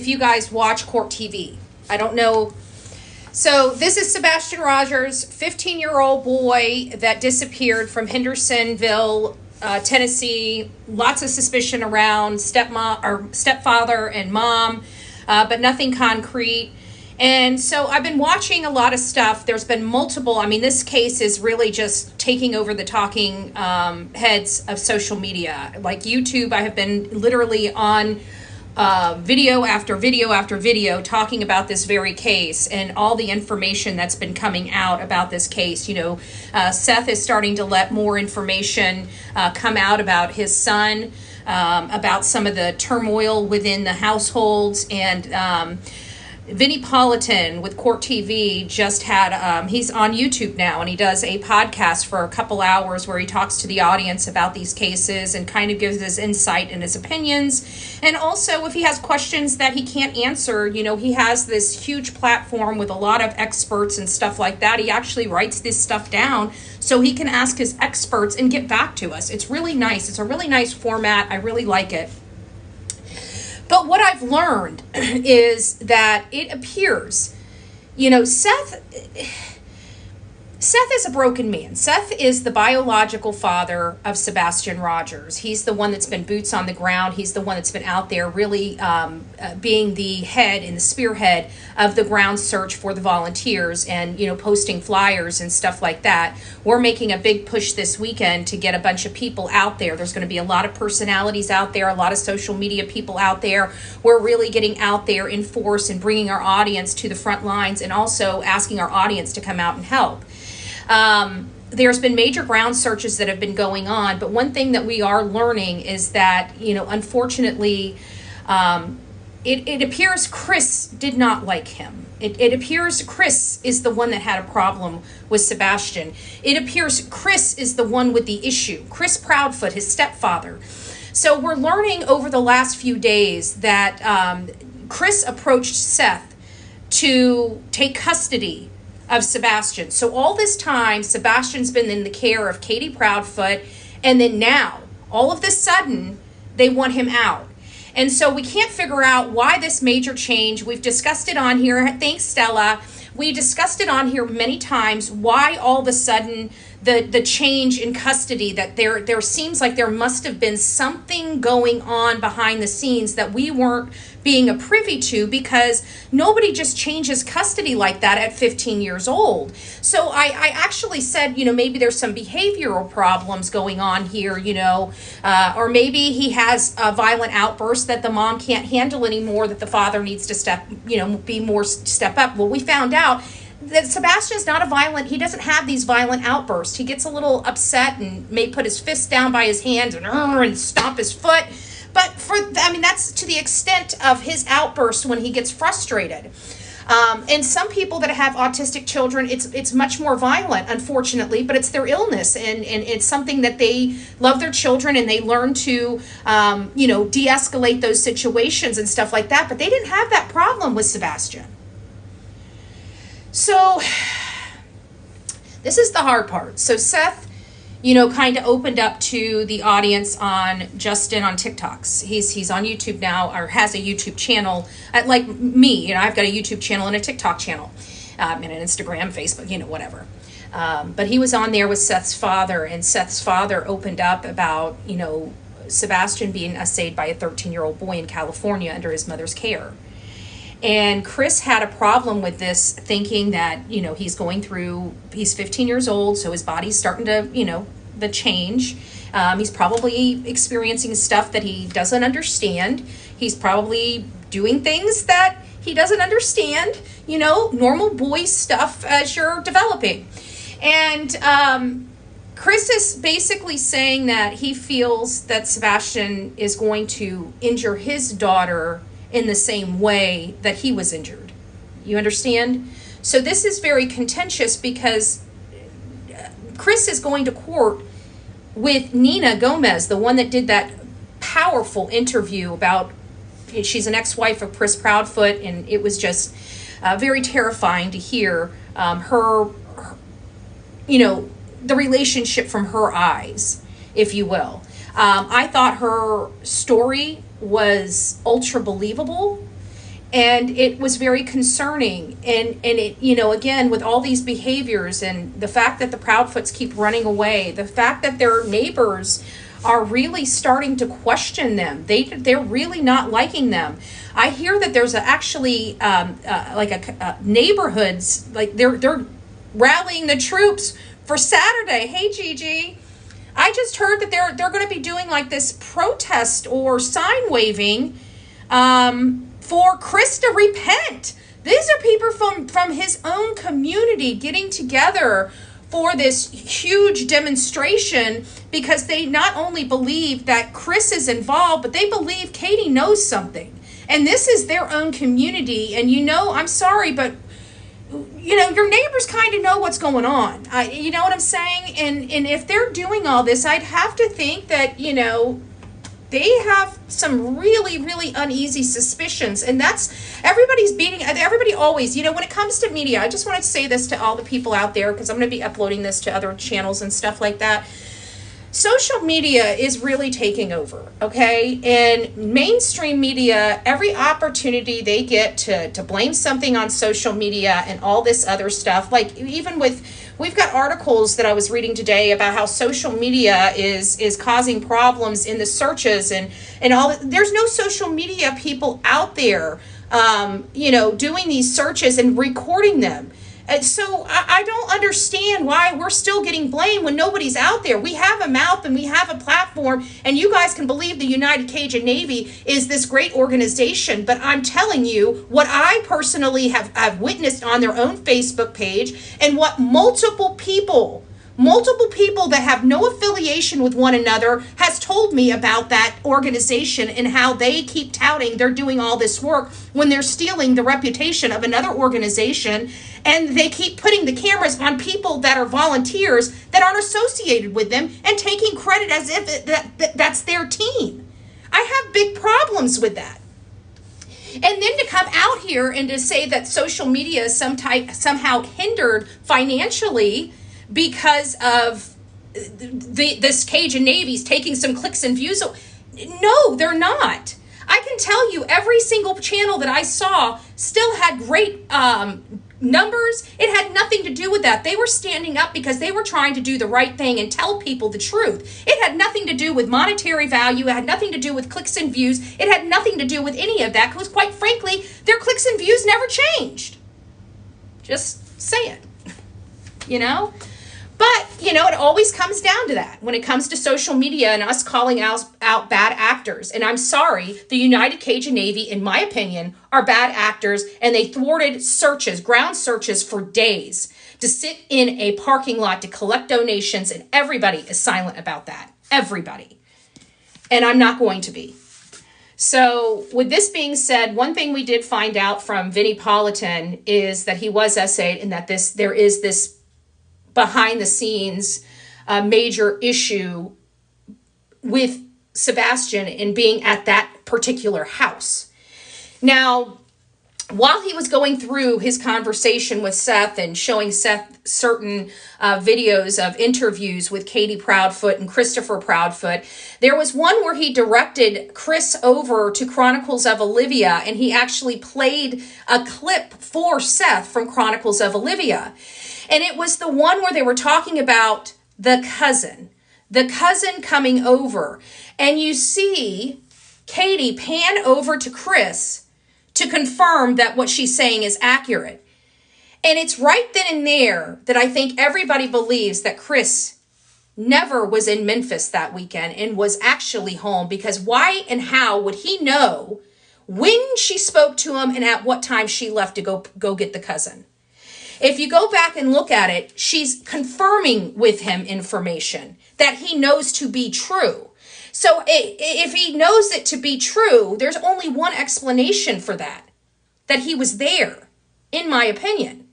If you guys watch court TV, I don't know. So this is Sebastian Rogers, 15-year-old boy that disappeared from Hendersonville, Tennessee. Lots of suspicion around stepfather and mom, but nothing concrete. And so I've been watching a lot of stuff. There's been multiple. I mean, this case is really just taking over the talking heads of social media. Like YouTube, I have been literally on video after video after video talking about this very case and all the information that's been coming out about this case. You know, Seth is starting to let more information come out about his son, about some of the turmoil within the households, and Vinnie Politan with Court TV just had, he's on YouTube now, and he does a podcast for a couple hours where he talks to the audience about these cases and kind of gives his insight and his opinions. And also, if he has questions that he can't answer, you know, he has this huge platform with a lot of experts and stuff like that. He actually writes this stuff down so he can ask his experts and get back to us. It's really nice. It's a really nice format. I really like it. But what I've learned is that it appears, you know, Seth is a broken man. Seth is the biological father of Sebastian Rogers. He's the one that's been boots on the ground. He's the one that's been out there really being the head and the spearhead of the ground search for the volunteers and, you know, posting flyers and stuff like that. We're making a big push this weekend to get a bunch of people out there. There's going to be a lot of personalities out there, a lot of social media people out there. We're really getting out there in force and bringing our audience to the front lines, and also asking our audience to come out and help. There's been major ground searches that have been going on, but one thing that we are learning is that, you know, unfortunately, it appears Chris did not like him. It appears Chris is the one that had a problem with Sebastian. It appears Chris is the one with the issue. Chris Proudfoot, his stepfather. So we're learning over the last few days that Chris approached Seth to take custody of Sebastian. So all this time, Sebastian's been in the care of Katy Proudfoot, and then now, all of a sudden, they want him out. And so we can't figure out why this major change. We've discussed it on here. Thanks, Stella. We discussed it on here many times, why all of a sudden the change in custody, that there seems like there must have been something going on behind the scenes that we weren't being a privy to, because nobody just changes custody like that at 15 years old. So I actually said, you know, maybe there's some behavioral problems going on here, you know, or maybe he has a violent outburst that the mom can't handle anymore, that the father needs to step up. Well, we found out that Sebastian's not he doesn't have these violent outbursts. He gets a little upset and may put his fist down by his hands and stomp his foot. But that's to the extent of his outburst when he gets frustrated. And some people that have autistic children, it's much more violent, unfortunately, but it's their illness, and it's something that they love their children, and they learn to, de-escalate those situations and stuff like that. But they didn't have that problem with Sebastian. So this is the hard part. So Seth, you know, kind of opened up to the audience on Justin on TikToks. He's on YouTube now, or has a YouTube channel, like me. You know, I've got a YouTube channel and a TikTok channel, and an Instagram, Facebook, you know, whatever. But he was on there with Seth's father, and Seth's father opened up about, you know, Sebastian being essayed by a 13-year-old boy in California under his mother's care. And Chris had a problem with this, thinking that, you know, he's 15 years old, so his body's starting to, you know, the change. He's probably experiencing stuff that he doesn't understand. He's probably doing things that he doesn't understand, you know, normal boy stuff as you're developing. And Chris is basically saying that he feels that Sebastian is going to injure his daughter in the same way that he was injured. You understand? So this is very contentious, because Chris is going to court with Nina Gomez, the one that did that powerful interview about, she's an ex-wife of Chris Proudfoot, and it was just very terrifying to hear her, you know, the relationship from her eyes, if you will. I thought her story was ultra believable, And it was very concerning. And it, you know, again, with all these behaviors and the fact that the Proudfoots keep running away, the fact that their neighbors are really starting to question them. They're really not liking them. I hear that there's actually neighborhoods, like they're rallying the troops for Saturday. Hey, Gigi. I just heard that they're going to be doing like this protest or sign waving for Chris to repent. These are people from his own community getting together for this huge demonstration because they not only believe that Chris is involved, but they believe Katy knows something. And this is their own community. And you know, I'm sorry, but you know, your neighbors kind of know what's going on. You know what I'm saying? And if they're doing all this, I'd have to think that, you know, they have some really, really uneasy suspicions. And that's, everybody always, you know, when it comes to media, I just wanted to say this to all the people out there, because I'm going to be uploading this to other channels and stuff like that. Social media is really taking over, okay? And mainstream media, every opportunity they get to blame something on social media and all this other stuff, like even with, we've got articles that I was reading today about how social media is causing problems in the searches and all. There's no social media people out there, you know, doing these searches and recording them. And so I don't understand why we're still getting blamed when nobody's out there. We have a mouth and we have a platform, and you guys can believe the United Cajun Navy is this great organization. But I'm telling you what I personally have witnessed on their own Facebook page, and what multiple people that have no affiliation with one another has told me about that organization and how they keep touting they're doing all this work when they're stealing the reputation of another organization, and they keep putting the cameras on people that are volunteers that aren't associated with them and taking credit as if that's their team. I have big problems with that. And then to come out here and to say that social media is somehow hindered financially because of this Cajun Navy's taking some clicks and views. No, they're not. I can tell you every single channel that I saw still had great numbers. It had nothing to do with that. They were standing up because they were trying to do the right thing and tell people the truth. It had nothing to do with monetary value. It had nothing to do with clicks and views. It had nothing to do with any of that, because quite frankly, their clicks and views never changed. Just saying, you know? But, you know, it always comes down to that when it comes to social media and us calling out bad actors. And I'm sorry, the United Cajun Navy, in my opinion, are bad actors, and they thwarted searches, ground searches for days to sit in a parking lot to collect donations, and everybody is silent about that. Everybody. And I'm not going to be. So with this being said, one thing we did find out from Vinnie Politan is that he was essayed, and that there is this behind the scenes major issue with Sebastian in being at that particular house. Now, while he was going through his conversation with Seth and showing Seth certain videos of interviews with Katy Proudfoot and Christopher Proudfoot, there was one where he directed Chris over to Chronicles of Olivia, and he actually played a clip for Seth from Chronicles of Olivia. And it was the one where they were talking about the cousin coming over. And you see Katy pan over to Chris to confirm that what she's saying is accurate. And it's right then and there that I think everybody believes that Chris never was in Memphis that weekend and was actually home, because why and how would he know when she spoke to him and at what time she left to go get the cousin? If you go back and look at it, she's confirming with him information that he knows to be true. So if he knows it to be true, there's only one explanation for that he was there, in my opinion.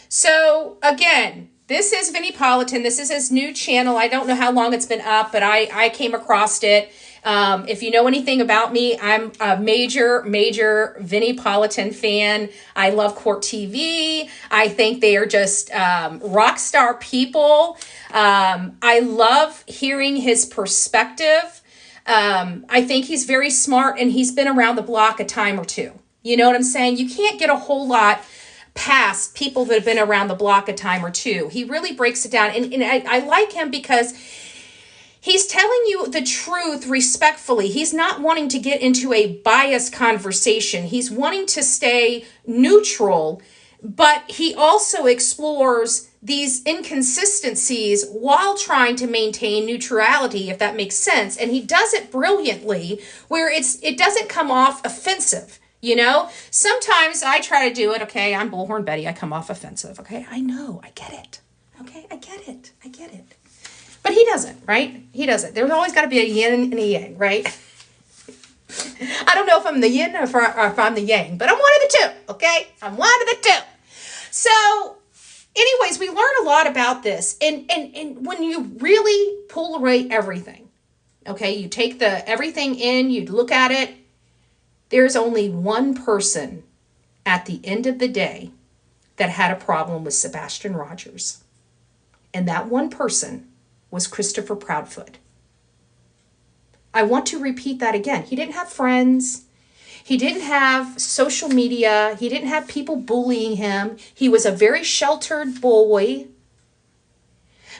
So again, this is Vinnie Politan. This is his new channel. I don't know how long it's been up, but I came across it. If you know anything about me, I'm a major Vinnie Politan fan. I love Court TV. I think they are just rock star people. I love hearing his perspective. I think he's very smart, and he's been around the block a time or two. You know what I'm saying? You can't get a whole lot past people that have been around the block a time or two. He really breaks it down. And I like him because he's telling you the truth respectfully. He's not wanting to get into a biased conversation. He's wanting to stay neutral, but he also explores these inconsistencies while trying to maintain neutrality, if that makes sense. And he does it brilliantly, where it doesn't come off offensive. You know, sometimes I try to do it. Okay, I'm Bullhorn Betty. I come off offensive. Okay, I know. I get it. Okay, I get it. But he doesn't, right? He doesn't. There's always got to be a yin and a yang, right? I don't know if I'm the yin or if I'm the yang, but I'm one of the two, okay? I'm one of the two. So, anyways, we learn a lot about this. And when you really pull away everything, okay, you take everything in, you look at it, there's only one person at the end of the day that had a problem with Sebastian Rogers. And that one person was Christopher Proudfoot. I want to repeat that again. He didn't have friends. He didn't have social media. He didn't have people bullying him. He was a very sheltered boy.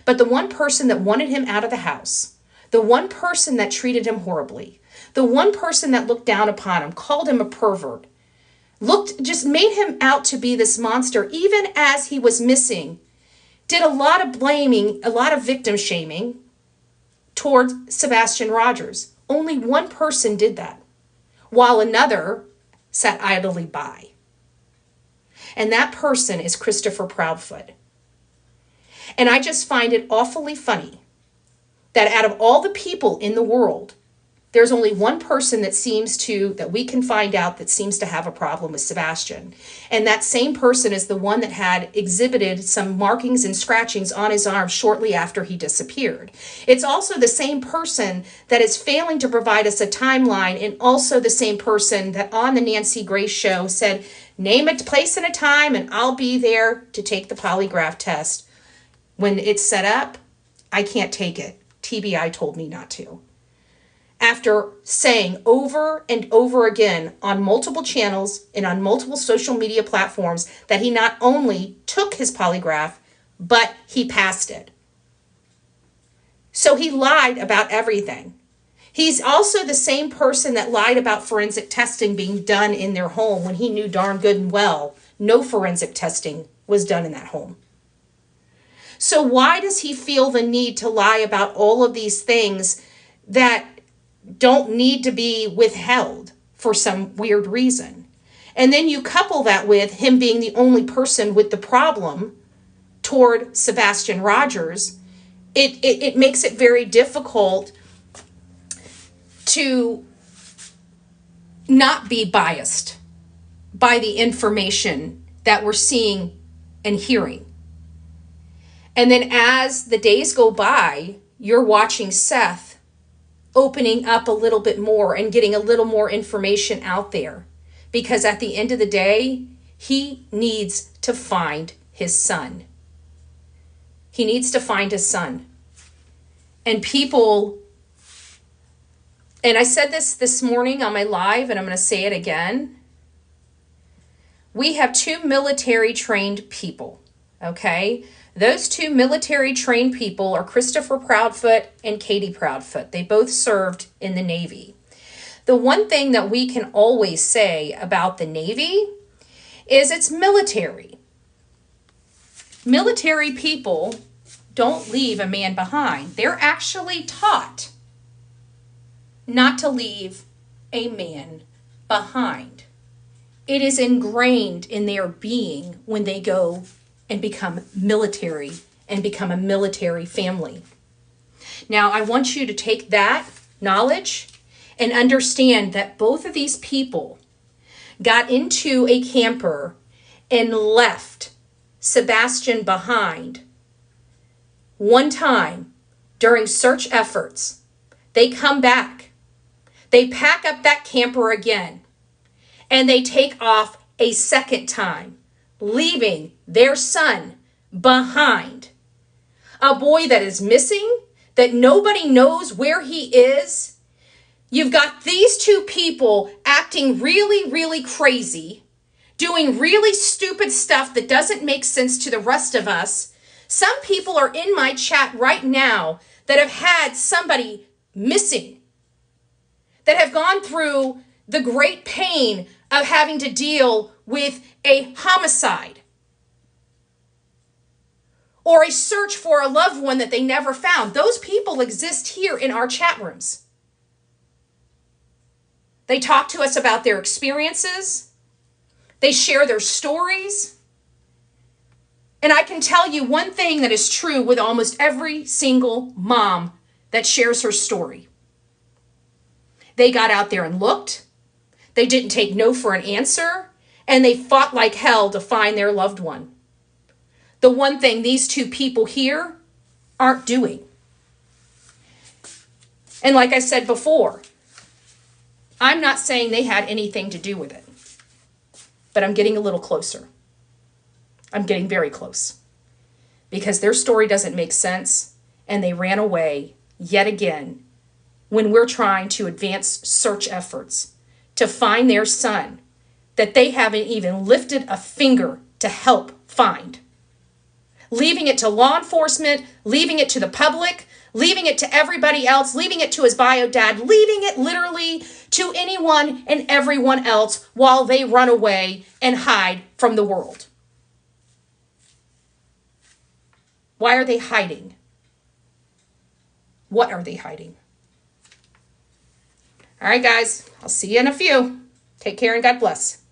But the one person that wanted him out of the house, the one person that treated him horribly, the one person that looked down upon him, called him a pervert, just made him out to be this monster, even as he was missing, did a lot of blaming, a lot of victim shaming towards Sebastian Rogers. Only one person did that, while another sat idly by. And that person is Christopher Proudfoot. And I just find it awfully funny that out of all the people in the world, there's only one person that we can find out that seems to have a problem with Sebastian. And that same person is the one that had exhibited some markings and scratchings on his arm shortly after he disappeared. It's also the same person that is failing to provide us a timeline, and also the same person that on the Nancy Grace show said, name a place and a time and I'll be there to take the polygraph test. When it's set up, I can't take it. TBI told me not to. After saying over and over again on multiple channels and on multiple social media platforms that he not only took his polygraph, but he passed it. So he lied about everything. He's also the same person that lied about forensic testing being done in their home when he knew darn good and well no forensic testing was done in that home. So why does he feel the need to lie about all of these things that don't need to be withheld for some weird reason? And then you couple that with him being the only person with the problem toward Sebastian Rogers. It makes it very difficult to not be biased by the information that we're seeing and hearing. And then as the days go by, you're watching Seth opening up a little bit more and getting a little more information out there. Because at the end of the day, he needs to find his son. He needs to find his son. And people, and I said this morning on my live, and I'm going to say it again. We have two military trained people, okay? Those two military trained people are Christopher Proudfoot and Katy Proudfoot. They both served in the Navy. The one thing that we can always say about the Navy is it's military. Military people don't leave a man behind. They're actually taught not to leave a man behind. It is ingrained in their being when they go and become military and become a military family. Now, I want you to take that knowledge and understand that both of these people got into a camper and left Sebastian behind one time during search efforts. They come back They pack up that camper again, and they take off a second time, leaving their son behind. A boy that is missing, that nobody knows where he is. You've got these two people acting really, really crazy, doing really stupid stuff that doesn't make sense to the rest of us. Some people are in my chat right now that have had somebody missing, that have gone through the great pain of having to deal with a homicide or a search for a loved one that they never found. Those people exist here in our chat rooms. They talk to us about their experiences. They share their stories. And I can tell you one thing that is true with almost every single mom that shares her story. They got out there and looked. They didn't take no for an answer. And they fought like hell to find their loved one. The one thing these two people here aren't doing. And like I said before, I'm not saying they had anything to do with it. But I'm getting a little closer. I'm getting very close. Because their story doesn't make sense. And they ran away yet again when we're trying to advance search efforts to find their son that they haven't even lifted a finger to help find. Leaving it to law enforcement, leaving it to the public, leaving it to everybody else, leaving it to his bio dad, leaving it literally to anyone and everyone else while they run away and hide from the world. Why are they hiding? What are they hiding? All right, guys, I'll see you in a few. Take care and God bless.